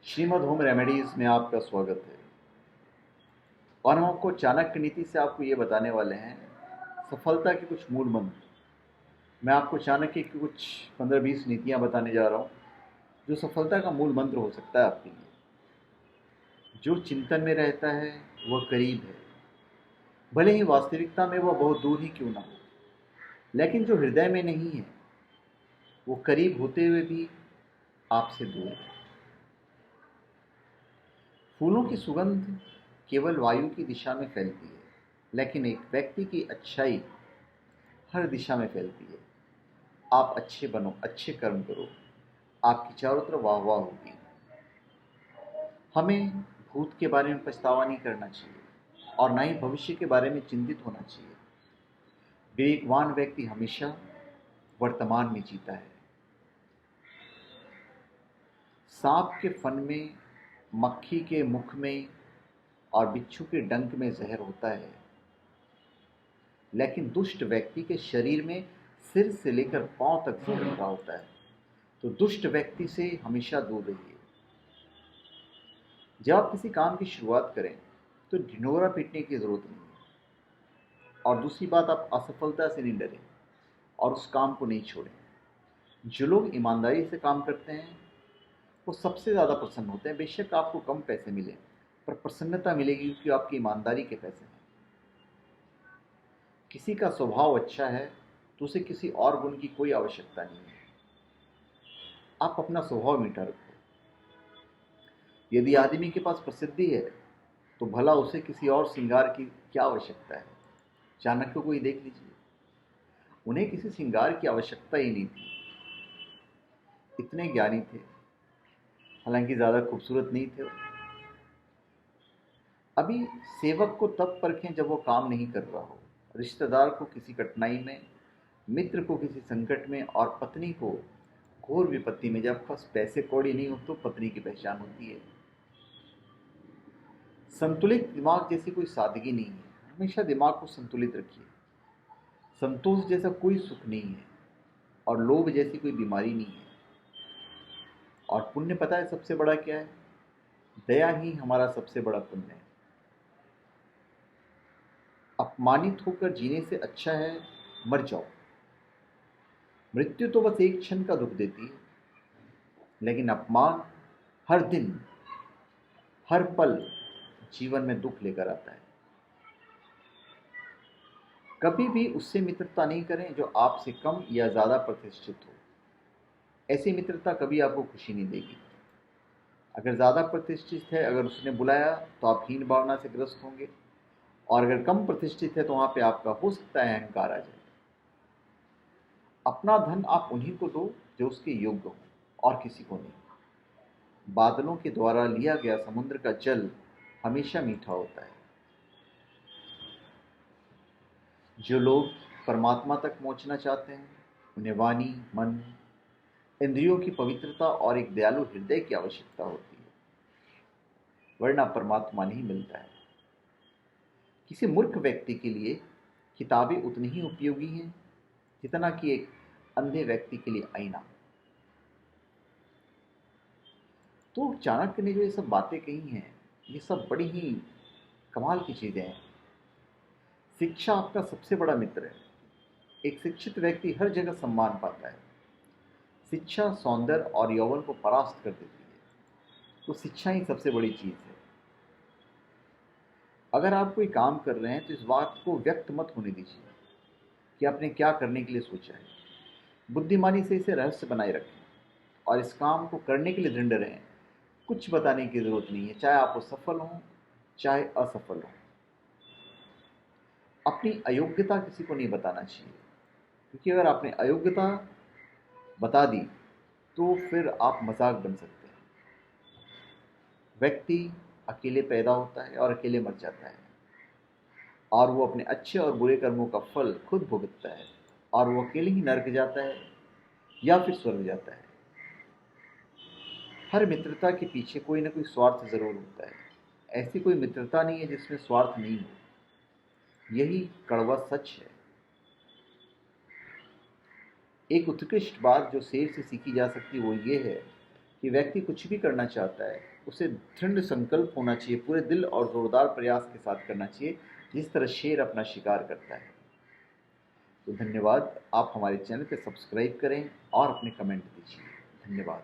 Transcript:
Shrimad home remedies में आपका स्वागत है। और हम आपको चाणक्य नीति से आपको ये बताने वाले हैं सफलता के कुछ मूल मंत्र। मैं आपको चाणक्य की कुछ 15-20 नीतियाँ बताने जा रहा हूँ जो सफलता का मूल मंत्र हो सकता है आपके लिए। जो चिंतन में रहता है वह करीब है, भले ही वास्तविकता में वह बहुत दूर ही क्यों ना हो। लेकिन जो हृदय में नहीं है वो करीब होते हुए भी आपसे दूर है। फूलों की सुगंध केवल वायु की दिशा में फैलती है, लेकिन एक व्यक्ति की अच्छाई हर दिशा में फैलती है। आप अच्छे बनो, अच्छे कर्म करो, आपकी चारों तरफ वाह वाह होगी। हमें भूत के बारे में पछतावा नहीं करना चाहिए और ना ही भविष्य के बारे में चिंतित होना चाहिए। विवेकवान व्यक्ति हमेशा वर्तमान में जीता है। सांप के फन में, मक्खी के मुख में और बिच्छू के डंक में जहर होता है, लेकिन दुष्ट व्यक्ति के शरीर में सिर से लेकर पांव तक जहर भरा होता है। तो दुष्ट व्यक्ति से हमेशा दूर रहिए। जब आप किसी काम की शुरुआत करें तो ढिंढोरा पीटने की ज़रूरत नहीं है। और दूसरी बात, आप असफलता से नहीं डरें और उस काम को नहीं छोड़ें। जो लोग ईमानदारी से काम करते हैं वो सबसे ज़्यादा प्रसन्न होते हैं। बेशक आपको कम पैसे मिले, पर प्रसन्नता मिलेगी क्योंकि आपकी ईमानदारी के पैसे हैं। किसी का स्वभाव अच्छा है तो उसे किसी और गुण की कोई आवश्यकता नहीं है। आप अपना स्वभाव मीठा रखो। यदि आदमी के पास प्रसिद्धि है तो भला उसे किसी और श्रृंगार की क्या आवश्यकता है। चाणक्य को ही देख लीजिए, उन्हें किसी श्रृंगार की आवश्यकता ही नहीं थी। इतने ज्ञानी थे, हालांकि ज़्यादा खूबसूरत नहीं थे। अभी सेवक को तब परखें जब वो काम नहीं कर रहा हो, रिश्तेदार को किसी कठिनाई में, मित्र को किसी संकट में और पत्नी को घोर विपत्ति में। जब बस पैसे कौड़ी नहीं हो तो पत्नी की पहचान होती है। संतुलित दिमाग जैसी कोई सादगी नहीं है। हमेशा दिमाग को संतुलित रखिए। संतोष जैसा कोई सुख नहीं है और लोभ जैसी कोई बीमारी नहीं है। और पुण्य पता है सबसे बड़ा क्या है? दया ही हमारा सबसे बड़ा पुण्य है। अपमानित होकर जीने से अच्छा है मर जाओ। मृत्यु तो बस एक क्षण का दुख देती है, लेकिन अपमान हर दिन, हर पल जीवन में दुख लेकर आता है। कभी भी उससे मित्रता नहीं करें जो आपसे कम या ज़्यादा प्रतिष्ठित हो। ऐसी मित्रता कभी आपको खुशी नहीं देगी। अगर ज़्यादा प्रतिष्ठित है, अगर उसने बुलाया तो आप हीन भावना से ग्रस्त होंगे, और अगर कम प्रतिष्ठित है तो वहाँ पे आपका हो सकता है अहंकार आ जाए। अपना धन आप उन्हीं को दो जो उसके योग्य हो और किसी को नहीं। बादलों के द्वारा लिया गया समुद्र का जल हमेशा मीठा होता है। जो लोग परमात्मा तक पहुंचना चाहते हैं उन्हें वाणी, मन, इंद्रियों की पवित्रता और एक दयालु हृदय की आवश्यकता होती है, वरना परमात्मा नहीं मिलता है। किसी मूर्ख व्यक्ति के लिए किताबें उतनी ही उपयोगी हैं जितना कि एक अंधे व्यक्ति के लिए आईना। तो चाणक्य ने जो ये सब बातें कही हैं, ये सब बड़ी ही कमाल की चीज़ें हैं। शिक्षा आपका सबसे बड़ा मित्र है। एक शिक्षित व्यक्ति हर जगह सम्मान पाता है। शिक्षा सौंदर्य और यौवन को परास्त कर देती है। तो शिक्षा ही सबसे बड़ी चीज़ है। अगर आप कोई काम कर रहे हैं तो इस बात को व्यक्त मत होने दीजिए कि आपने क्या करने के लिए सोचा है। बुद्धिमानी से इसे रहस्य बनाए रखें और इस काम को करने के लिए दृढ़ रहें। कुछ बताने की ज़रूरत नहीं है, चाहे आप सफल हों चाहे असफल हों। अपनी अयोग्यता किसी को नहीं बताना चाहिए, क्योंकि अगर आपने अयोग्यता बता दी तो फिर आप मजाक बन सकते हैं। व्यक्ति अकेले पैदा होता है और अकेले मर जाता है, और वो अपने अच्छे और बुरे कर्मों का फल खुद भुगतता है, और वो अकेले ही नरक जाता है या फिर स्वर्ग जाता है। हर मित्रता के पीछे कोई ना कोई स्वार्थ जरूर होता है। ऐसी कोई मित्रता नहीं है जिसमें स्वार्थ नहीं हो। यही कड़वा सच है। एक उत्कृष्ट बात जो शेर से सीखी जा सकती है वो ये है कि व्यक्ति कुछ भी करना चाहता है उसे दृढ़ संकल्प होना चाहिए, पूरे दिल और जोरदार प्रयास के साथ करना चाहिए, जिस तरह शेर अपना शिकार करता है। तो धन्यवाद। आप हमारे चैनल पे सब्सक्राइब करें और अपने कमेंट दीजिए। धन्यवाद।